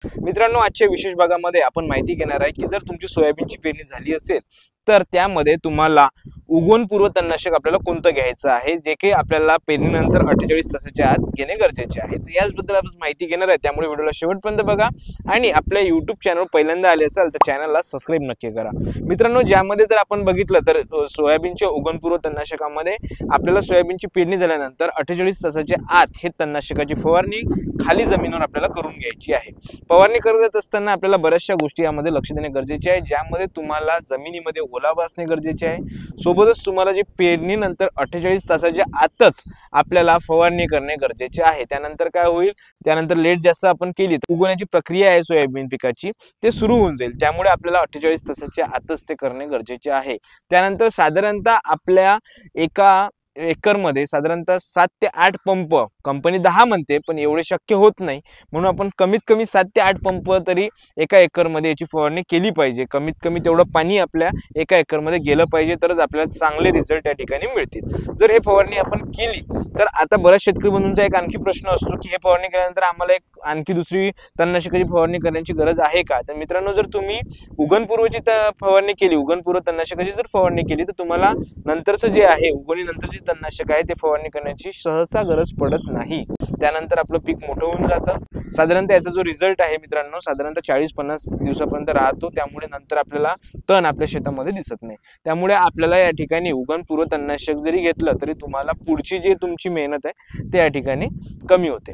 मित्रांनो, आजच्या विशेष भागामध्ये आपण माहिती घेणार आहे की जर तुमची सोयाबीनची पेरणी झाली असेल तर त्यामध्ये तुम्हाला उगवणपूर्व तणनाशक आपल्याला कोणतं घ्यायचं आहे, जे की आपल्याला पेरणीनंतर 48 तासाच्या आत घेणे गरजेचे आहे। तर याचबद्दल आपण माहिती घेणार आहे, त्यामुळे व्हिडिओला शेवटपर्यंत बघा आणि आपल्या YouTube चॅनल पहिल्यांदा आले असाल तर चॅनलला सबस्क्राइब नक्की करा। मित्रांनो, ज्यामध्ये जर आपण बघितलं तर सोयाबीनच्या उगवणपूर्व तणनाशकामध्ये आपल्याला सोयाबीनची पेरणी झाल्यानंतर 48 तासाच्या आत हे तणनाशकाची फवारणी खाली जमिनीवर आपल्याला करून घ्यायची आहे। फवारणी करत असताना आपल्याला बऱ्याचशा गोष्टी यामध्ये लक्ष देणे गरजेचे आहे, ज्यामध्ये तुम्हाला जमिनीमध्ये ओलावा असणे गरजेचे आहे। सोबतच तुम्हाला जे पेरणीनंतर 48 तासाच्या आतच आपल्याला फवारणी करणे गरजेचे आहे। त्यानंतर काय होईल, त्यानंतर लेट जास्त आपण केली तर उगवण्याची प्रक्रिया आहे सोयाबीन पिकाची ते सुरू होऊन जाईल, त्यामुळे आपल्याला 48 तासाच्या आतच ते करणे गरजेचे आहे। त्यानंतर साधारणतः आपल्या एका एकरमध्ये साधारणतः 7 ते 8 पंप, कंपनी 10 म्हणते पण एवढे शक्य होत नाही, म्हणून आपण कमीत कमी 7 ते 8 पंप तरी एका एकरमध्ये याची फवारणी केली पाहिजे। कमीत कमी तेवढं पाणी आपल्या एका एकरमध्ये गेलं पाहिजे, तरच आपल्याला चांगले रिझल्ट या ठिकाणी मिळतील। जर हे फवारणी आपण केली तर आता बऱ्याच शेतकरी बंधूंचा एक आणखी प्रश्न असतो की हे फवारणी केल्यानंतर आम्हाला एक आणखी दुसरी तणनाशकाची फवारणी करण्याची गरज आहे का? तर मित्रांनो, जर तुम्ही उगवणपूर्वची फवारणी केली, उगवणपूर्व तणनाशकाची जर फवारणी केली तर तुम्हाला नंतरचं जे आहे उगवणीनंतरचे तणनाशक आहे ते फवारणी करण्याची सहसा गरज पडत नाही। त्यानंतर आपलं पीक मोठं होऊन जातं। साधारणतः याचा जो रिझल्ट आहे मित्रांनो, साधारणतः 40-50 दिवसापर्यंत राहतो, त्यामुळे नंतर आपल्याला तण आपल्या शेतामध्ये दिसत नाही। त्यामुळे आपल्याला या ठिकाणी उगवणपूर्व तणनाशक जरी घेतलं तरी तुम्हाला पुढची जी तुमची मेहनत आहे ते या ठिकाणी कमी होते।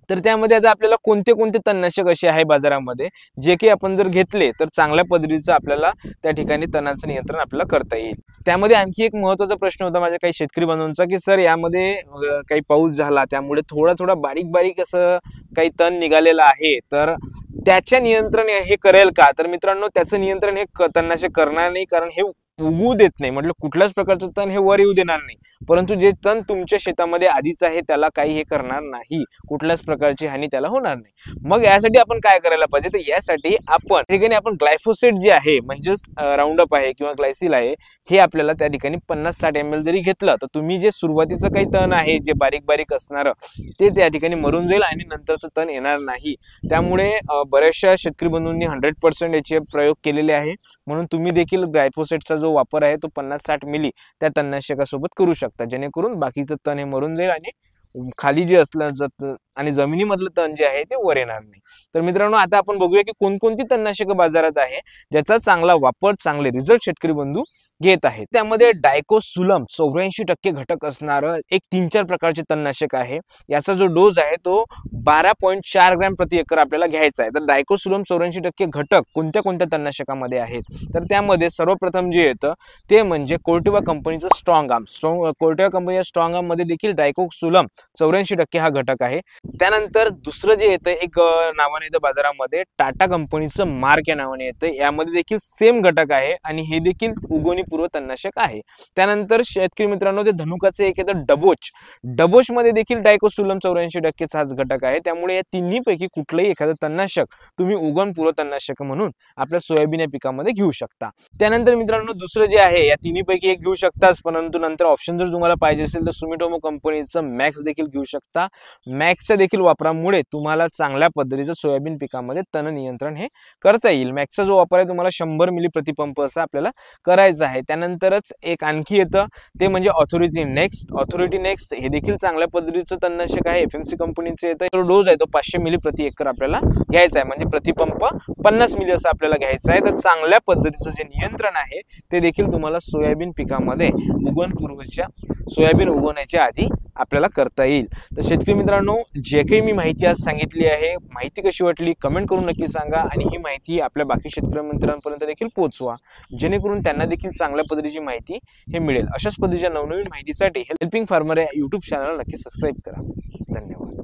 तर त्यामध्ये आता आपल्याला कोणते कोणते तणनाशक असे आहे बाजारामध्ये जे की आपण जर घेतले तर चांगल्या पद्धतीचं आपल्याला त्या ठिकाणी तणाचं नियंत्रण आपल्याला करता येईल। त्यामध्ये आणखी एक महत्त्वाचा प्रश्न होता माझ्या काही शेतकरी बांधवांचा की सर यामध्ये काही पाऊस झाला त्यामुळे थोडा बारीक बारीक असं काही तण निघालेलं आहे, तर त्याचे नियंत्रण हे करेल का? तर मित्रांनो, त्याचं नियंत्रण हे तणनाशक करणार नाही, कारण हे उगवू देत नाही, म्हटलं कुठल्याच प्रकारचं तण हे वर येऊ देणार नाही, परंतु जे तण तुमच्या शेतामध्ये आधीच आहे त्याला काही हे करणार नाही, कुठल्याच प्रकारची हानी त्याला होणार नाही। मग यासाठी आपण काय करायला पाहिजे, तर यासाठी आपण ठिकाणी आपण ग्लायफोसेट जे आहे म्हणजेच राऊंडअप आहे किंवा ग्लायसिल आहे हे आपल्याला त्या ठिकाणी 50-60 ml जरी घेतलं तर तुम्ही जे सुरुवातीचं काही तण आहे जे बारीक बारीक असणार ते त्या ठिकाणी मरून जाईल आणि नंतरचं तण येणार नाही। त्यामुळे बऱ्याचशा शेतकरी बंधूंनी 100% याचे प्रयोग केलेले आहे, म्हणून तुम्ही देखील ग्लायफोसेटचा जो वापर आहे तो 50-60 मिली त्या तणनाशकासोबत करू शकता, जेणेकरून बाकीचं तण हे मरून जाईल आणि खाली जे असलं आणि जमिनीमधलं तण जे आहे ते वर येणार नाही। तर मित्रांनो, आता आपण बघूया की कोणकोणती तणनाशक बाजारात आहे ज्याचा चांगला वापर, चांगले रिझल्ट शेतकरी बंधू घेत आहेत। त्यामध्ये डायकोसुलम 84% घटक असणारं एक 3-4 प्रकारचे तणनाशक आहे। याचा जो डोस आहे तो 12.4 ग्रॅम प्रति एकर आपल्याला घ्यायचा आहे। तर डायकोसुलम 84% घटक कोणत्या कोणत्या तणनाशकामध्ये आहेत, तर त्यामध्ये सर्वप्रथम जे येतं ते म्हणजे कोर्टेवा कंपनीचं स्ट्रॉंग आर्म। कोर्टेवा कंपनीच्या स्ट्रॉंग आर्म मध्ये देखील डायकोसुलम 84% हा घटक आहे। त्यानंतर दुसरं जे येतं एक नावाने येतं बाजारामध्ये टाटा कंपनीचं मार्क या नावाने येतं, यामध्ये देखील सेम घटक आहे आणि हे देखील उगवणीपूर्व तणनाशक आहे। त्यानंतर शेतकरी मित्रांनो, ते धनुकाचं एक येतं डबोच मध्ये देखील डायकोसुलम 84% हाच घटक आहे। त्यामुळे या तिन्ही पैकी कुठलंही एखादं तणनाशक तुम्ही उगवणपूर्व तणनाशक म्हणून आपल्या सोयाबीन या पिकामध्ये घेऊ शकता। त्यानंतर मित्रांनो, दुसरं जे आहे या तिन्ही पैकी एक घेऊ शकताच, परंतु नंतर ऑप्शन जर तुम्हाला पाहिजे असेल तर सुमिटोमो कंपनीचं मॅक्स देखील घेऊ शकता। मॅक्सच्या देखील वापरामुळे तुम्हाला चांगल्या पद्धतीचं सोयाबीन पिकामध्ये तण नियंत्रण हे करता येईल। मॅक्सचा जो वापर आहे तुम्हाला 100 मिली प्रति पंप असा आपल्याला करायचा आहे। त्यानंतरच एक आणखी येतं ते म्हणजे ऑथॉरिटी नेक्स्ट हे देखील चांगल्या पद्धतीचं तणनाशक आहे, एफएमसी कंपनीचं येतं। तो डोस आहे तो 500 मिली प्रति एकर आपल्याला घ्यायचा आहे, म्हणजे प्रति पंप 50 मिली असं आपल्याला घ्यायचं आहे। तर चांगल्या पद्धतीचं जे नियंत्रण आहे ते देखील तुम्हाला सोयाबीन पिकामध्ये सोयाबीन उगवण्याच्या आधी आपल्याला करता येईल। तर शेतकरी मित्रांनो, जे काही मी माहिती आज सांगितली आहे, माहिती कशी वाटली कमेंट करून नक्की सांगा आणि ही माहिती आपल्या बाकी शेतकरी मित्रांपर्यंत देखील पोहोचवा, जेणेकरून त्यांना देखील चांगल्या पद्धतीची माहिती हे मिळेल। अशाच पद्धतीच्या नवनवीन माहितीसाठी हेल्पिंग फार्मर या YouTube चॅनलला नक्की सबस्क्राइब करा। धन्यवाद।